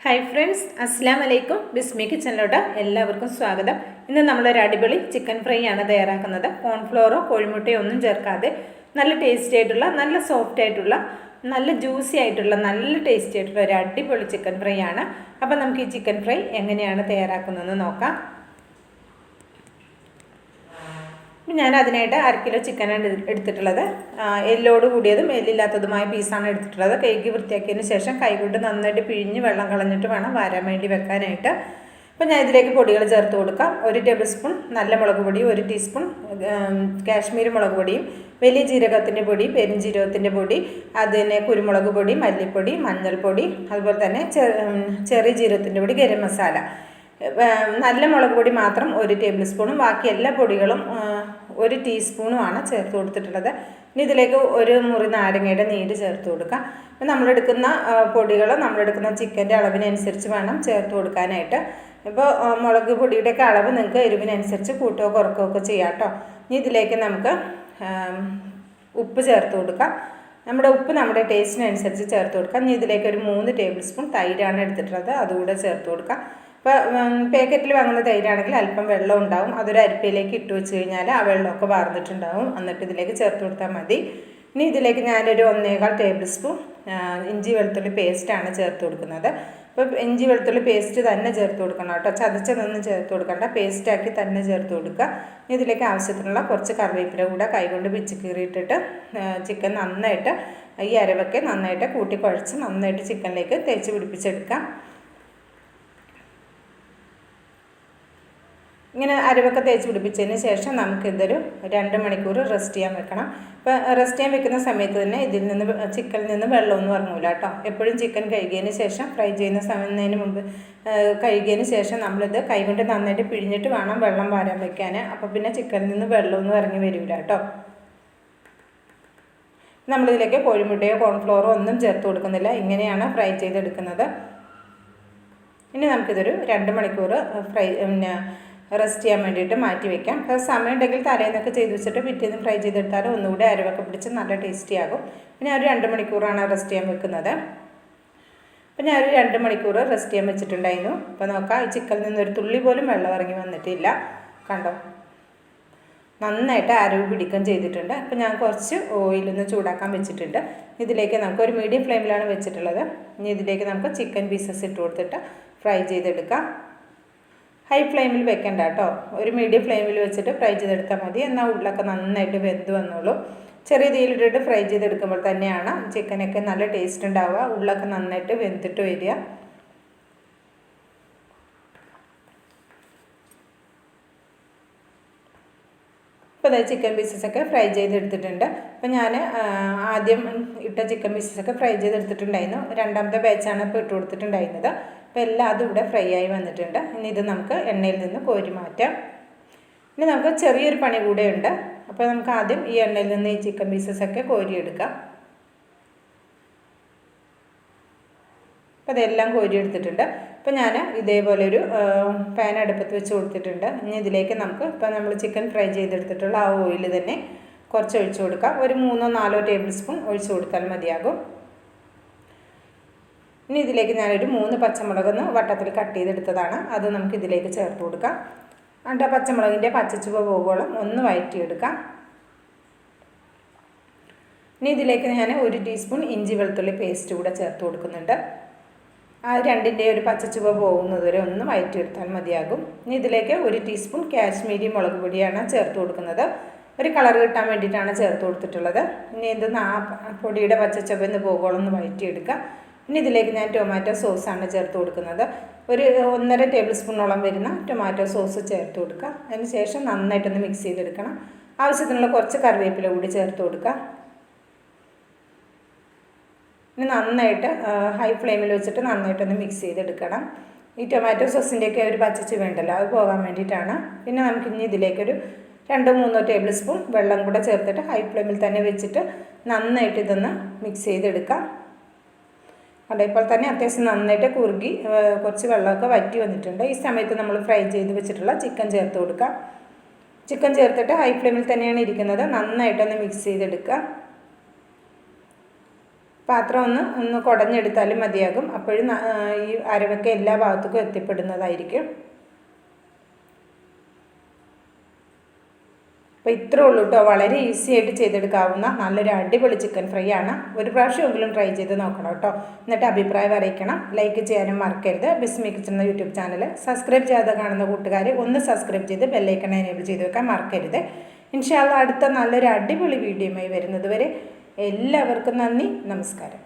Hi friends, അസ്സലാമു അലൈക്കും. ബിസ്മി കിച്ചണിലോട്ട് എല്ലാവർക്കും സ്വാഗതം. ഇന്ന് നമ്മളൊരു അടിപൊളി ചിക്കൻ ഫ്രൈ ആണ് തയ്യാറാക്കുന്നത്. കോൺഫ്ലോറോ കോഴിമുട്ടയോ ഒന്നും ചേർക്കാതെ നല്ല ടേസ്റ്റി ആയിട്ടുള്ള, നല്ല സോഫ്റ്റ് ആയിട്ടുള്ള, നല്ല ജ്യൂസി ആയിട്ടുള്ള, നല്ല ടേസ്റ്റി ആയിട്ടുള്ള ഒരു അടിപൊളി ചിക്കൻ ഫ്രൈ ആണ്. അപ്പോൾ നമുക്ക് ഈ ചിക്കൻ ഫ്രൈ എങ്ങനെയാണ് തയ്യാറാക്കുന്നതെന്ന് നോക്കാം. ഞാൻ അതിനായിട്ട് 1/2 കിലോ ചിക്കനാണ് എടുത്തിട്ടുള്ളത്. എല്ലോട് കൂടിയതും എല്ലില്ലാത്തതുമായ പീസാണ് എടുത്തിട്ടുള്ളത്. കഴുകി വൃത്തിയാക്കിയതിന് ശേഷം കൈകൊണ്ട് നന്നായിട്ട് പിഴിഞ്ഞ് വെള്ളം കളഞ്ഞിട്ട് വേണം വാരാൻ വേണ്ടി വെക്കാനായിട്ട്. അപ്പോൾ ഞാൻ ഇതിലേക്ക് പൊടികൾ ചേർത്ത് കൊടുക്കാം. 1 ടേബിൾ സ്പൂൺ നല്ല മുളക് പൊടി, 1 ടീസ്പൂൺ കാശ്മീരി മുളക് പൊടിയും, വലിയ ജീരകത്തിൻ്റെ പൊടി, പെരുംജീരകത്തിൻ്റെ പൊടി, അതിന് കുരുമുളക് പൊടി, മല്ലിപ്പൊടി, മഞ്ഞൾപ്പൊടി, അതുപോലെ തന്നെ ചെറിയ ജീരകത്തിൻ്റെ പൊടി, ഗരം മസാല. നല്ല മുളക് പൊടി മാത്രം 1 ടേബിൾ സ്പൂണും ബാക്കി എല്ലാ പൊടികളും 1 ടീസ്പൂണുമാണ് ചേർത്ത് കൊടുത്തിട്ടുള്ളത്. ഇനി ഇതിലേക്ക് 1 മുറി നാരങ്ങയുടെ നീര് ചേർത്ത് കൊടുക്കാം. അപ്പോൾ നമ്മളെടുക്കുന്ന പൊടികൾ നമ്മളെടുക്കുന്ന ചിക്കൻ്റെ അളവിനനുസരിച്ച് വേണം ചേർത്ത് കൊടുക്കാനായിട്ട്. ഇപ്പോൾ മുളക് പൊടിയുടെയൊക്കെ അളവ് നിങ്ങൾക്ക് എരിവിനനുസരിച്ച് കൂട്ടുകയോ കുറക്കുകയോ ഒക്കെ ചെയ്യാം കേട്ടോ. ഇനി ഇതിലേക്ക് നമുക്ക് ഉപ്പ് ചേർത്ത് കൊടുക്കാം. നമ്മുടെ ടേസ്റ്റിനനുസരിച്ച് ചേർത്ത് കൊടുക്കാം. ഇനി ഇതിലേക്ക് ഒരു 3 ടേബിൾ സ്പൂൺ തൈരാണ് എടുത്തിട്ടുള്ളത്, അതുകൂടെ ചേർത്ത് കൊടുക്കാം. ഇപ്പോൾ പാക്കറ്റിൽ വാങ്ങുന്ന തൈരാണെങ്കിൽ അല്പം വെള്ളം ഉണ്ടാവും. അതൊരു അരിപ്പയിലേക്ക് ഇട്ട് വെച്ച് കഴിഞ്ഞാൽ ആ വെള്ളമൊക്കെ വാർന്നിട്ടുണ്ടാവും. എന്നിട്ട് ഇതിലേക്ക് ചേർത്ത് കൊടുത്താൽ മതി. ഇനി ഇതിലേക്ക് ഞാനൊരു 1.25 ടേബിൾ സ്പൂൺ ഇഞ്ചി വെളുത്തുള്ളി പേസ്റ്റാണ് ചേർത്ത് കൊടുക്കുന്നത്. അപ്പോൾ ഇഞ്ചി വെളുത്തുള്ളി പേസ്റ്റ് തന്നെ ചേർത്ത് കൊടുക്കണം കേട്ടോ, ചതച്ചതൊന്നും ചേർത്ത് കൊടുക്കണ്ട, പേസ്റ്റാക്കി തന്നെ ചേർത്ത് കൊടുക്കുക. ഇതിലേക്ക് ആവശ്യത്തിനുള്ള കുറച്ച് കറിവേപ്പില കൂടെ കൈകൊണ്ട് പിച്ചി കീറിയിട്ടിട്ട് ചിക്കൻ നന്നായിട്ട് ഈ അരവൊക്കെ നന്നായിട്ട് കൂട്ടി കുഴച്ച് നന്നായിട്ട് ചിക്കനിലേക്ക് തേച്ച് പിടിപ്പിച്ചെടുക്കാം. ഇങ്ങനെ അരവൊക്കെ തേച്ച് പിടിപ്പിച്ചതിന് ശേഷം നമുക്കിതൊരു 2 മണിക്കൂർ റെസ്റ്റ് ചെയ്യാൻ വെക്കണം. ഇപ്പോൾ റെസ്റ്റ് ചെയ്യാൻ വെക്കുന്ന സമയത്ത് തന്നെ ചിക്കനിൽ നിന്ന് വെള്ളമൊന്നും ഇറങ്ങൂല കേട്ടോ. എപ്പോഴും ചിക്കൻ കഴുകിയതിന് ശേഷം ഫ്രൈ ചെയ്യുന്ന സമയത്തിന് മുമ്പ് കഴുകിയതിന് ശേഷം നമ്മളിത് കൈകൊണ്ട് നന്നായിട്ട് പിഴിഞ്ഞിട്ട് വേണം വെള്ളം വാരാൻ വെക്കാൻ. അപ്പോൾ പിന്നെ ചിക്കനിൽ നിന്ന് വെള്ളമൊന്നും ഇറങ്ങി വരില്ല കേട്ടോ. നമ്മളിതിലേക്ക് കോഴിമുട്ടയോ കോൺഫ്ലോറോ ഒന്നും ചേർത്ത് കൊടുക്കുന്നില്ല. ഇങ്ങനെയാണ് ഫ്രൈ ചെയ്തെടുക്കുന്നത്. ഇനി നമുക്കിതൊരു 2 മണിക്കൂർ റെസ്റ്റ് ചെയ്യാൻ വേണ്ടിയിട്ട് മാറ്റി വയ്ക്കാം. സമയം ഉണ്ടെങ്കിൽ തലേന്നൊക്കെ ചെയ്ത് വെച്ചിട്ട് പിറ്റേന്ന് ഫ്രൈ ചെയ്തെടുത്താൽ ഒന്നുകൂടി അരവൊക്കെ പിടിച്ച് നല്ല ടേസ്റ്റി ആകും. പിന്നെ ഒരു 2 മണിക്കൂറാണ് റെസ്റ്റ് ചെയ്യാൻ വെക്കുന്നത്. അപ്പോൾ ഞാനൊരു 2 മണിക്കൂർ റെസ്റ്റ് ചെയ്യാൻ വെച്ചിട്ടുണ്ടായിരുന്നു. അപ്പോൾ നോക്കാം, ഈ ചിക്കനിൽ നിന്നൊരു തുള്ളി പോലും വെള്ളം ഇറങ്ങി വന്നിട്ടില്ല. കണ്ടോ, നന്നായിട്ട് അരവ് പിടിക്കുകയും ചെയ്തിട്ടുണ്ട്. അപ്പോൾ ഞാൻ കുറച്ച് ഓയിലൊന്ന് ചൂടാക്കാൻ വെച്ചിട്ടുണ്ട്. ഇതിലേക്ക് നമുക്ക് ഒരു മീഡിയം ഫ്ലെയിമിലാണ് വെച്ചിട്ടുള്ളത്. ഇനി ഇതിലേക്ക് നമുക്ക് ചിക്കൻ പീസസ് ഇട്ട് കൊടുത്തിട്ട് ഫ്രൈ ചെയ്തെടുക്കാം. ഹൈ ഫ്ലെയിമിൽ വെക്കണ്ട കേട്ടോ, ഒരു മീഡിയം ഫ്ലെയിമിൽ വെച്ചിട്ട് ഫ്രൈ ചെയ്തെടുത്താൽ മതി. എന്നാൽ ഉള്ളൊക്കെ നന്നായിട്ട് വെന്ത് വന്നോളൂ. ചെറിയ തീയിലിട്ടിട്ട് ഫ്രൈ ചെയ്തെടുക്കുമ്പോൾ തന്നെയാണ് ചിക്കനൊക്കെ നല്ല ടേസ്റ്റ് ഉണ്ടാവുക, ഉള്ളൊക്കെ നന്നായിട്ട് വെന്തിട്ട് വരിക. ഇപ്പോൾ അതായത് ചിക്കൻ പീസസൊക്കെ ഫ്രൈ ചെയ്തെടുത്തിട്ടുണ്ട്. അപ്പോൾ ഞാൻ ആദ്യം ഇട്ട ചിക്കൻ പീസസൊക്കെ ഫ്രൈ ചെയ്തെടുത്തിട്ടുണ്ടായിരുന്നു. രണ്ടാമത്തെ ബാച്ചാണ് ഇപ്പോൾ ഇട്ട് കൊടുത്തിട്ടുണ്ടായിരുന്നത്. അപ്പോൾ എല്ലാം അതും ഇവിടെ ഫ്രൈ ആയി വന്നിട്ടുണ്ട്. ഇനി ഇത് നമുക്ക് എണ്ണയിൽ നിന്ന് കോരി മാറ്റാം. ഇനി നമുക്ക് ചെറിയൊരു പണി കൂടെ ഉണ്ട്. അപ്പോൾ നമുക്ക് ആദ്യം ഈ എണ്ണയിൽ നിന്ന് ഈ ചിക്കൻ പീസസൊക്കെ കോരിയെടുക്കാം. അപ്പോൾ അതെല്ലാം കോരിയെടുത്തിട്ടുണ്ട്. അപ്പോൾ ഞാൻ ഇതേപോലെ ഒരു പാൻ അടുപ്പത്ത് വെച്ച് കൊടുത്തിട്ടുണ്ട്. ഇനി ഇതിലേക്ക് നമുക്ക് ഇപ്പോൾ നമ്മൾ ചിക്കൻ ഫ്രൈ ചെയ്തെടുത്തിട്ടുള്ള ആ ഓയിൽ തന്നെ കുറച്ച് ഒഴിച്ച് കൊടുക്കാം. ഒരു 3-4 ടേബിൾ സ്പൂൺ ഒഴിച്ച് കൊടുത്താൽ മതിയാകും. ഇനി ഇതിലേക്ക് ഞാനൊരു 3 പച്ചമുളകൊന്ന് വട്ടത്തിൽ കട്ട് ചെയ്തെടുത്തതാണ്, അത് നമുക്ക് ഇതിലേക്ക് ചേർത്ത് കൊടുക്കാം. എന്നിട്ട് ആ പച്ചമുളകിൻ്റെ പച്ചച്ചുവ പോകുവോളം ഒന്ന് വഴറ്റിയെടുക്കാം. ഇനി ഇതിലേക്ക് ഞാൻ 1 ടീസ്പൂൺ ഇഞ്ചി വെളുത്തുള്ളി പേസ്റ്റ് കൂടെ ചേർത്ത് കൊടുക്കുന്നുണ്ട്. ആ രണ്ടിൻ്റെ ഒരു പച്ചച്ചുവ പോകുന്നത് വരെ ഒന്ന് വഴറ്റിയെടുത്താൽ മതിയാകും. ഇനി ഇതിലേക്ക് 1 ടീസ്പൂൺ കാശ്മീരി മുളക് പൊടിയാണ് ചേർത്ത് കൊടുക്കുന്നത്. ഒരു കളർ കിട്ടാൻ വേണ്ടിയിട്ടാണ് ചേർത്ത് കൊടുത്തിട്ടുള്ളത്. ഇനി ഇത് പൊടിയുടെ പച്ചച്ചുവന്ന് പോകുവോളം ഒന്ന് വഴറ്റിയെടുക്കാം. ഇനി ഇതിലേക്ക് ഞാൻ ടൊമാറ്റോ സോസാണ് ചേർത്ത് കൊടുക്കുന്നത്. ഒരു 1.5 ടേബിൾ സ്പൂണോളം വരുന്ന ടൊമാറ്റോ സോസ് ചേർത്ത് കൊടുക്കുക. അതിന് ശേഷം നന്നായിട്ടൊന്ന് മിക്സ് ചെയ്തെടുക്കണം. ആവശ്യത്തിനുള്ള കുറച്ച് കറിവേപ്പില കൂടി ചേർത്ത് കൊടുക്കുക. ഇനി നന്നായിട്ട് ഹൈ ഫ്ലെയിമിൽ വെച്ചിട്ട് നന്നായിട്ടൊന്ന് മിക്സ് ചെയ്തെടുക്കണം. ഈ ടൊമാറ്റോ സോസിൻ്റെയൊക്കെ ഒരു പച്ചച്ചുവ ഉണ്ടല്ലോ, അത് പോകാൻ വേണ്ടിയിട്ടാണ്. പിന്നെ നമുക്കിനി ഇതിലേക്കൊരു 2-3 ടേബിൾ സ്പൂൺ വെള്ളം കൂടെ ചേർത്തിട്ട് ഹൈ ഫ്ലെയിമിൽ തന്നെ വെച്ചിട്ട് നന്നായിട്ട് ഇതൊന്ന് മിക്സ് ചെയ്തെടുക്കാം. അതേപോലെ തന്നെ അത്യാവശ്യം നന്നായിട്ട് കുറുകി കുറച്ച് വെള്ളമൊക്കെ വറ്റി വന്നിട്ടുണ്ട്. ഈ സമയത്ത് നമ്മൾ ഫ്രൈ ചെയ്ത് വെച്ചിട്ടുള്ള ചിക്കൻ ചേർത്ത് കൊടുക്കാം. ചിക്കൻ ചേർത്തിട്ട് ഹൈ ഫ്ലെയിമിൽ തന്നെയാണ് ഇരിക്കുന്നത്. നന്നായിട്ടൊന്ന് മിക്സ് ചെയ്തെടുക്കുക. പാത്രം ഒന്ന് കുടഞ്ഞെടുത്താലും മതിയാകും. അപ്പോഴും ഈ അരവൊക്കെ എല്ലാ ഭാഗത്തേക്കും എത്തിപ്പെടുന്നതായിരിക്കും. അപ്പോൾ ഇത്രേ ഉള്ളൂ കേട്ടോ. വളരെ ഈസി ആയിട്ട് ചെയ്തെടുക്കാവുന്ന നല്ലൊരു അടിപൊളി ചിക്കൻ ഫ്രൈ ആണ്. ഒരു പ്രാവശ്യമെങ്കിലും ട്രൈ ചെയ്ത് നോക്കണം കേട്ടോ. എന്നിട്ട് അഭിപ്രായം അറിയിക്കണം. ലൈക്ക് ചെയ്യാനും മറക്കരുത്. ബിസ്മി കിച്ചൻ എന്ന യൂട്യൂബ് ചാനൽ സബ്സ്ക്രൈബ് ചെയ്യാതെ കാണുന്ന കൂട്ടുകാർ ഒന്ന് സബ്സ്ക്രൈബ് ചെയ്ത് ബെല്ലൈക്കൺ എനേബിൾ ചെയ്ത് വെക്കാൻ മറക്കരുത്. ഇൻഷാ അല്ലാഹ് അടുത്ത നല്ലൊരു അടിപൊളി വീഡിയോയുമായി വരുന്നത് വരെ എല്ലാവർക്കും നന്ദി, നമസ്കാരം.